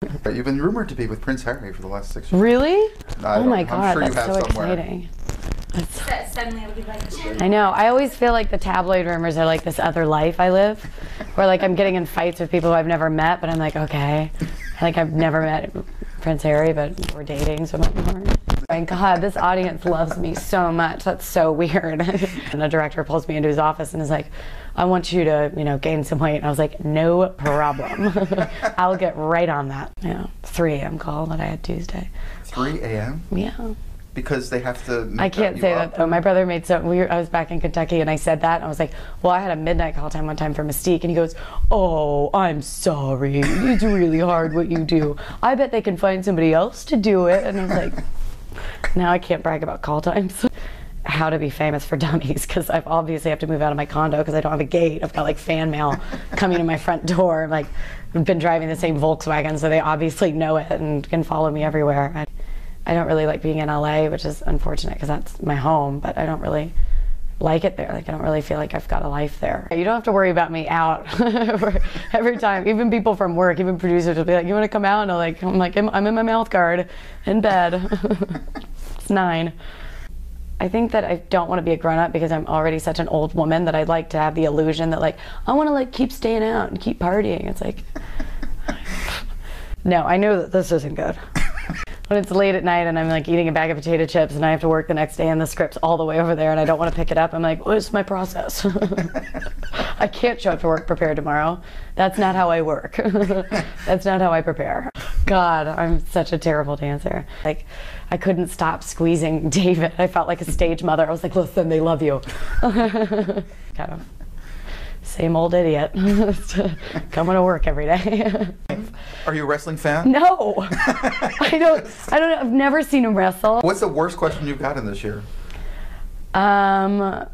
You've been rumored to be with Prince Harry for the last 6 years. Really? Oh my I'm God, sure you that's have so somewhere. exciting. Suddenly it'll be like, I know. I always feel like the tabloid rumors are like this other life I live, where like I'm getting in fights with people I've never met, but I'm like, okay. Like I've never met Prince Harry, but we're dating, so much more. Thank God, this audience loves me so much. That's so weird. And the director pulls me into his office and is like, I want you to, gain some weight. And I was like, no problem. I'll get right on that. 3 a.m. call that I had Tuesday. 3 a.m.? Yeah. Because they have to make I can't say that though. My brother made I was back in Kentucky and I said that and I was like, well, I had a midnight call time one time for Mystique, and he goes, oh, I'm sorry. It's really hard what you do. I bet they can find somebody else to do it. And I was like, now I can't brag about call times. How to be famous for dummies, because I obviously have to move out of my condo because I don't have a gate. I've got like fan mail coming to my front door. Like, I've been driving the same Volkswagen, so they obviously know it and can follow me everywhere. I don't really like being in LA, which is unfortunate because that's my home, but I don't really like it there. Like, I don't really feel like I've got a life there. You don't have to worry about me out every time. Even people from work, even producers will be like, you want to come out? And I'm like, I'm in my mouth guard in bed. It's 9. I think that I don't want to be a grown-up because I'm already such an old woman that I'd like to have the illusion that like, I want to like keep staying out and keep partying. It's like, no, I know that this isn't good. When it's late at night and I'm like eating a bag of potato chips and I have to work the next day and the script's all the way over there and I don't want to pick it up, I'm like, what's my process? I can't show up to work prepared tomorrow. That's not how I work. That's not how I prepare. God, I'm such a terrible dancer. Like, I couldn't stop squeezing David. I felt like a stage mother. I was like, listen, they love you. Kind of same old idiot. Coming to work every day. Are you a wrestling fan? No. I don't know. I've never seen him wrestle. What's the worst question you've gotten this year? Oh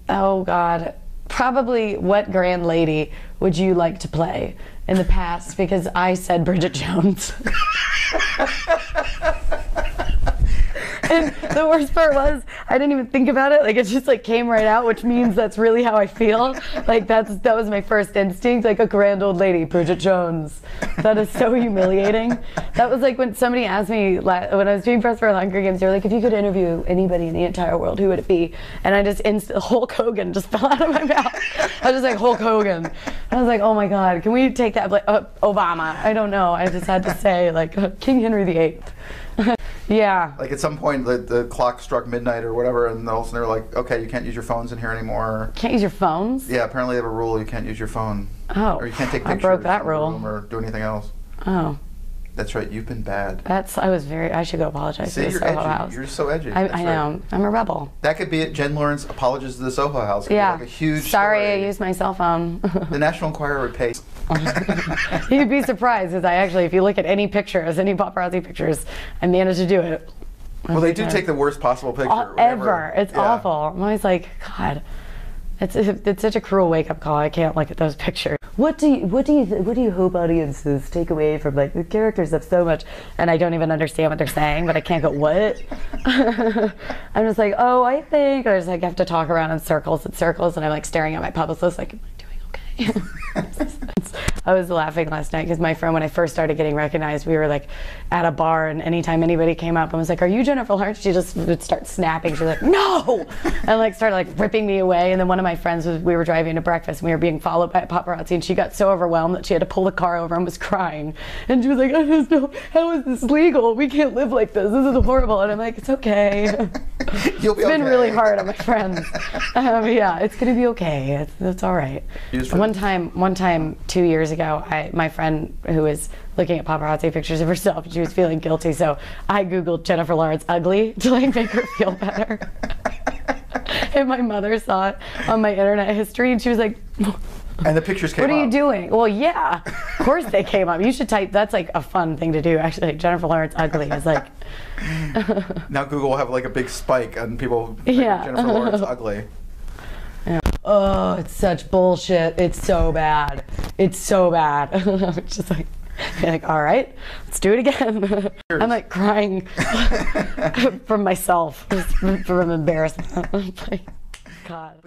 God. Probably what grand lady would you like to play in the past? Because I said Bridget Jones. And the worst part was, I didn't even think about it. Like, it just like came right out, which means that's really how I feel. Like, that was my first instinct, like a grand old lady, Bridget Jones. That is so humiliating. That was like when somebody asked me, when I was doing press for Hunger Games, they were like, if you could interview anybody in the entire world, who would it be? And I just, Hulk Hogan just fell out of my mouth. I was just like, Hulk Hogan. I was like, oh my God, can we take that, like, Obama? I don't know. I just had to say, like, King Henry VIII. Yeah. Like at some point the clock struck midnight or whatever, and all of a sudden they were like, okay, you can't use your phones in here anymore. Can't use your phones? Yeah, apparently they have a rule, you can't use your phone. Oh. Or you can't take pictures. I broke that in the rule. room or do anything else. Oh. That's right, you've been bad. I should go apologize See, to the you're Soho edgy. House. You're so edgy. I know. I'm a rebel. That could be it. Jen Lawrence apologizes to the Soho House. It'd Yeah. be like a huge Sorry, story. I used my cell phone. The National Enquirer would pay. You'd be surprised, because I actually, if you look at any pictures, any paparazzi pictures, I managed to do it. Well, they do take the worst possible picture. Ever. It's Yeah. awful. I'm always like, God, it's such a cruel wake-up call. I can't look at those pictures. What do you hope audiences take away from, like, the characters have so much, and I don't even understand what they're saying, but I can't go, what? I'm just like, oh, I think, or I just like have to talk around in circles and circles, and I'm like staring at my publicist like, am I doing okay? I was laughing last night because my friend, when I first started getting recognized, we were like at a bar, and anytime anybody came up and was like, are you Jennifer Lawrence? She just would start snapping. She was like, no! And like started like ripping me away. And then one of my friends we were driving to breakfast and we were being followed by a paparazzi, and she got so overwhelmed that she had to pull the car over and was crying. And she was like, I just know, how is this legal? We can't live like this. This is horrible. And I'm like, it's okay. You'll be It's been okay. really hard on my friends. Yeah, it's gonna be okay. It's all right. One time 2 years ago, my friend who was looking at paparazzi pictures of herself, she was feeling guilty, so I googled Jennifer Lawrence ugly to like make her feel better. And my mother saw it on my internet history, and she was like, and the pictures came up. what are you doing? Well, yeah, of course they came up. You should type, that's like a fun thing to do, actually. Like, Jennifer Lawrence ugly is like. Now Google will have like a big spike on people Yeah. Jennifer Lawrence ugly. Yeah. Oh, it's such bullshit. It's so bad. It's so bad. It's just like, all right, let's do it again. I'm like crying from myself, from embarrassment. Like, God.